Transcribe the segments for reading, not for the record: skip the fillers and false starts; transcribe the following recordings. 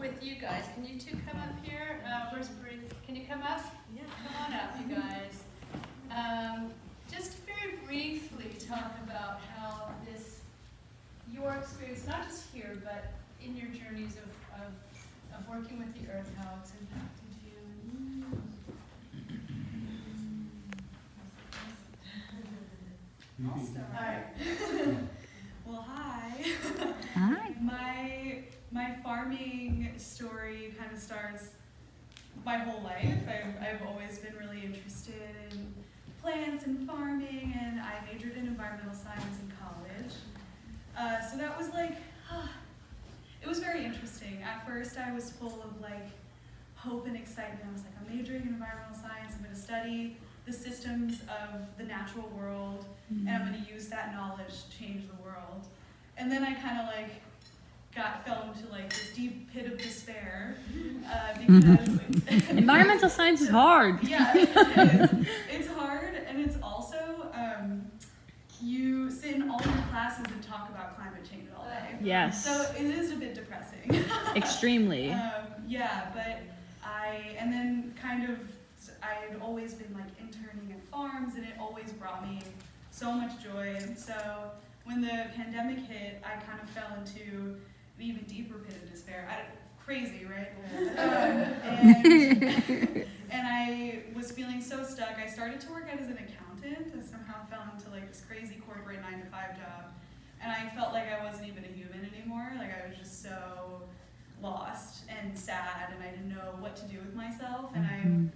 with you guys. Can you two come up here? Where's Bree? Can you come up? Yeah. Come on up, you guys. Just very briefly talk about how your experience, not just here, but in your journeys of working with the earth, how it's impacted you. I'll start. All right. Well, hi. Hi. My farming story kind of starts my whole life. I've always been really interested in plants and farming, and I majored in environmental science in college. So that was like, it was very interesting. At first I was full of like hope and excitement. I was like, I'm majoring in environmental science, I'm going to study the systems of the natural world, and I'm going to use that knowledge to change the world. And then I kind of like fell into like this deep pit of despair because Environmental science is hard. Yeah, it is. It's hard, and it's also you sit in all your classes and talk about climate change all day. Yes. So it is a bit depressing. Extremely. Yeah, but and then kind of, I'd always been like interning at farms, and it always brought me so much joy. And so when the pandemic hit, I kind of fell into an even deeper pit of despair. Crazy, right? And I was feeling so stuck. I started to work out as an accountant. I somehow fell into like this crazy corporate 9-to-5 job. And I felt like I wasn't even a human anymore. Like I was just so lost and sad, and I didn't know what to do with myself. And I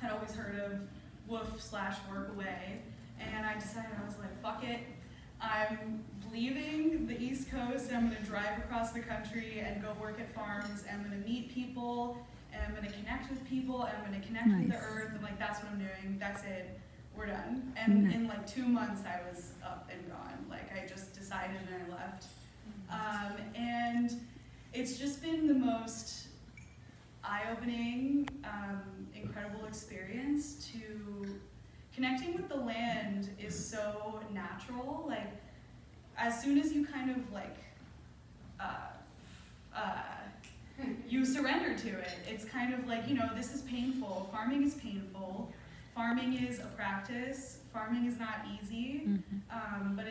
had always heard of WOOF/work away. And I decided, I was like, fuck it. I'm leaving the East Coast, and I'm going to drive across the country and go work at farms, and I'm going to meet people, and I'm going to connect with people, and I'm going to connect with the earth, and like, that's what I'm doing, that's it, we're done. And in like 2 months, I was up and gone. Like, I just decided and I left. And it's just been the most eye-opening, incredible experience. To connecting with the land is so natural. Like, as soon as you kind of like, you surrender to it, it's kind of like, you know, this is painful. Farming is painful. Farming is a practice. Farming is not easy. But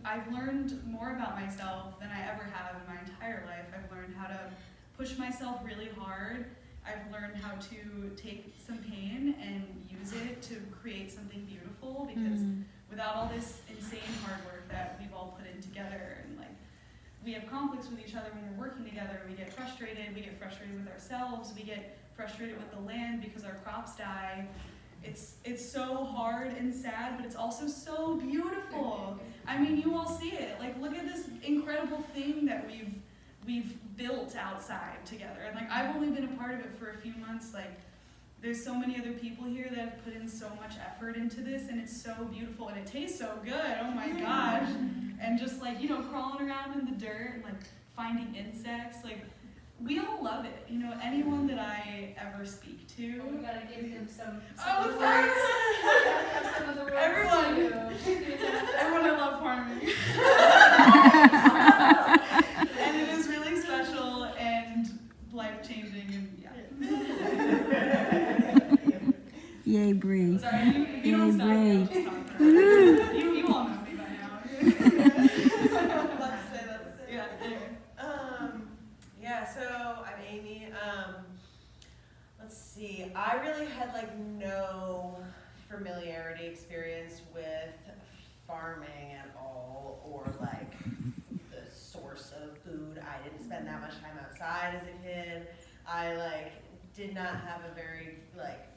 I've learned more about myself than I ever have in my entire life. I've learned how to push myself really hard. I've learned how to take some pain and use it to create something beautiful, because without all this insane hard work that we've all put in together, and like, we have conflicts with each other when we're working together, we get frustrated with ourselves, we get frustrated with the land because our crops die. It's so hard and sad, but it's also so beautiful. I mean, you all see it. Like, look at this incredible thing that we've built outside together. And like, I've only been a part of it for a few months. Like, there's so many other people here that have put in so much effort into this, and it's so beautiful, and it tastes so good. Oh my gosh. And just like, you know, crawling around in the dirt and like finding insects, like, we all love it. You know, anyone that I ever speak to. We gotta give them some Oh, of the sorry. words. Some of the words Everyone, I love farming. And it is really special and life-changing, and yeah. Yay, Bree. Sorry, if you don't stop, Yay, I'll just talk about it. You all know me by now. Let's say that. Yeah, anyway. Yeah, so I'm Amy. Let's see. I really had like no familiarity experience with farming at all, or like the source of food. I didn't spend that much time outside as a kid. I like did not have a very like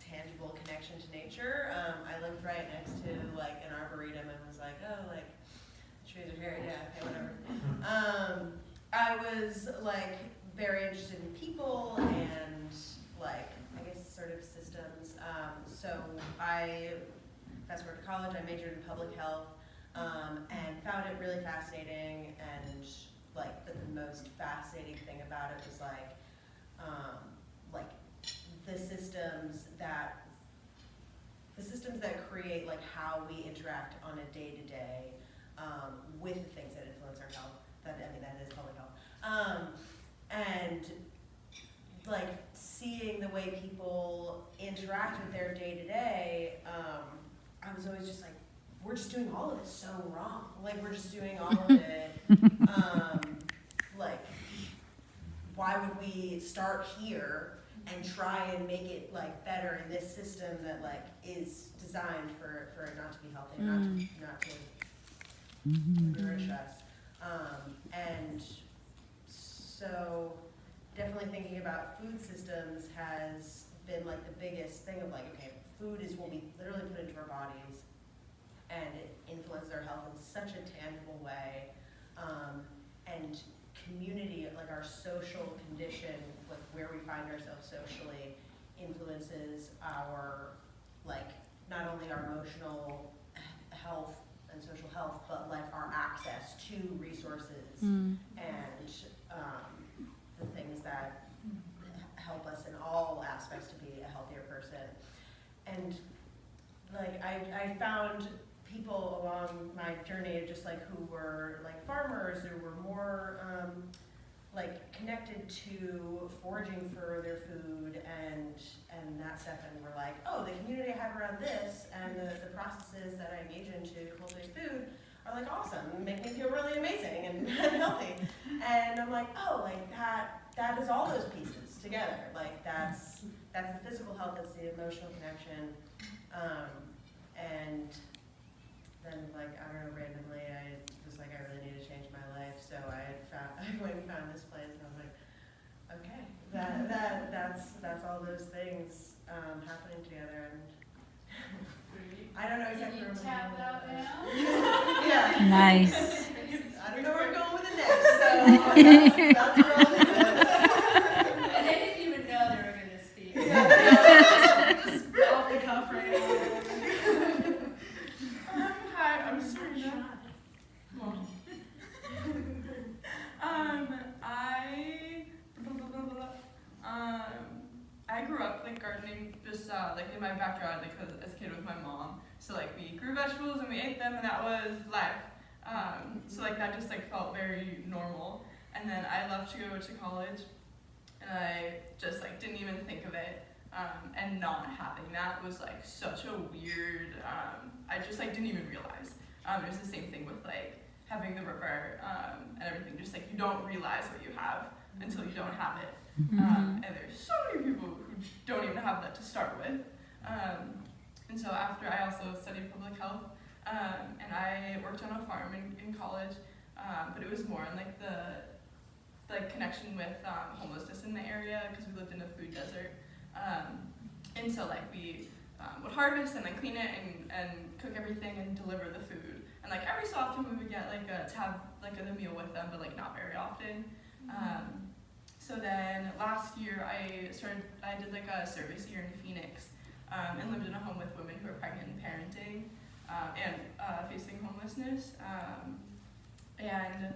tangible connection to nature. I lived right next to like an arboretum and was like, oh, like trees are here, yeah, okay, whatever. I was like very interested in people and like, I guess, sort of systems. So I fast forward to college, I majored in public health, and found it really fascinating. And like the most fascinating thing about it was like the systems that create like how we interact on a day-to-day with the things that influence our health. That is public health. And like seeing the way people interact with their day to day, I was always just like, we're just doing all of it so wrong. Like, we're just doing all of it, like, why would we start here and try and make it like better in this system that like is designed for it not to be healthy, not to nourish us. And so definitely thinking about food systems has been like the biggest thing of like, okay, food is what we literally put into our bodies, and it influences our health in such a tangible way. And community, like our social condition, like where we find ourselves socially, influences our, like, not only our emotional health and social health, but like our access to resources and the things that help us in all aspects to be a healthier person. And like I found people along my journey just like who were like farmers or were more like connected to foraging for their food and that stuff, and were like, oh, the community I have around this and the processes that I engage in to cultivate food are like awesome and make me feel really amazing and healthy. And I'm like, oh, like that is all those pieces together. Like that's the physical health, that's the emotional connection, and then like, I don't know, randomly I was like, I really need to change my life, so I went and found this place, and I was like, okay, that's all those things happening together, and I don't know exactly Can you where tap out now? Yeah. Nice. I don't know where we're going with it next, so that's where I'll leave it. And they didn't even know they were gonna speak. Just off the cuff right now. Hi, I'm Serena. I grew up like gardening just like in my backyard, like as a kid with my mom. So like we grew vegetables and we ate them, and that was life. So like that just like felt very normal. And then I left to go to college, and I just like didn't even think of it. And not having that was like such a weird. I just like didn't even realize. It was the same thing with like having the river and everything. Just like you don't realize what you have until you don't have it. And there's so many people who don't even have that to start with. And so after I also studied public health, and I worked on a farm in college, but it was more on like the connection with homelessness in the area, because we lived in a food desert. And so like we would harvest and then clean it and cook everything and deliver the food. And like every so often we would get like to have like a meal with them, but like not very often. So then last year I did like a service year in Phoenix, and lived in a home with women who are pregnant and parenting, and facing homelessness. And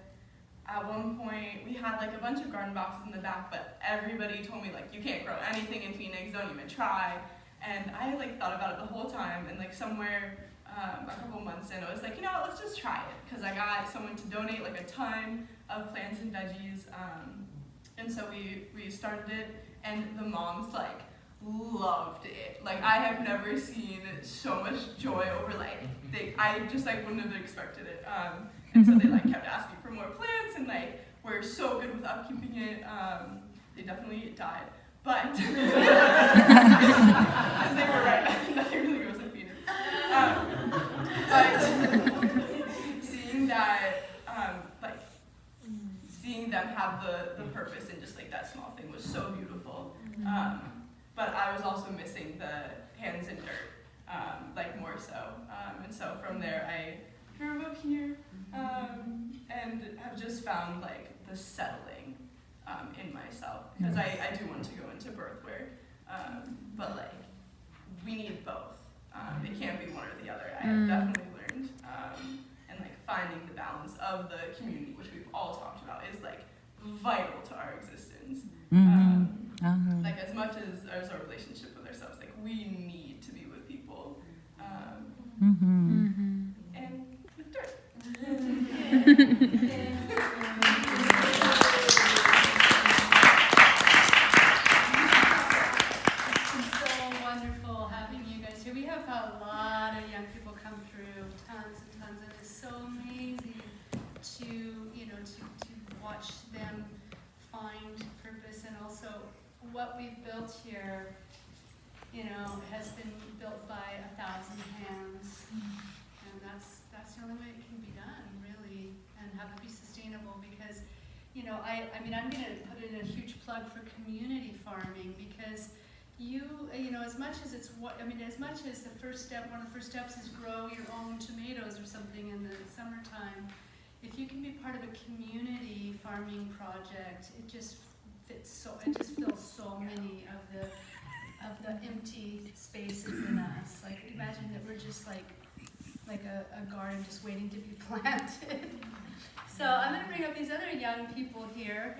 at one point we had like a bunch of garden boxes in the back, but everybody told me like, you can't grow anything in Phoenix, don't even try. And I like thought about it the whole time, and like somewhere a couple months in, I was like, you know what, let's just try it, because I got someone to donate like a ton of plants and veggies. And so we started it, and the moms like loved it. Like I have never seen so much joy over like I just like wouldn't have expected it. And so they like kept asking for more plants, and like we're so good with upkeeping it. They definitely died, but because they were right, nothing really goes in Phoenix. But seeing that, like seeing them have the purpose in just like that small thing was so beautiful. But I was also missing the hands in dirt, like more so. And so from there I drove up here, and have just found like the settling in myself, because I do want to go into birth work, but like we need both. It can't be one or the other. I have definitely learned, and like finding the balance of the community, which we've all talked about, is like vital to our existence. Like as much as our relationship with ourselves, like we need to be with people, and with dirt. what we've built here, you know, has been built by 1,000 hands. And that's the only way it can be done, really, and have it be sustainable because, you know, I mean, I'm gonna put in a huge plug for community farming because you know, as much as it's as much as the first step, one of the first steps is grow your own tomatoes or something in the summertime. If you can be part of a community farming project, it just fills so many of the empty spaces in us. Like imagine that we're just like a garden just waiting to be planted. So I'm gonna bring up these other young people here.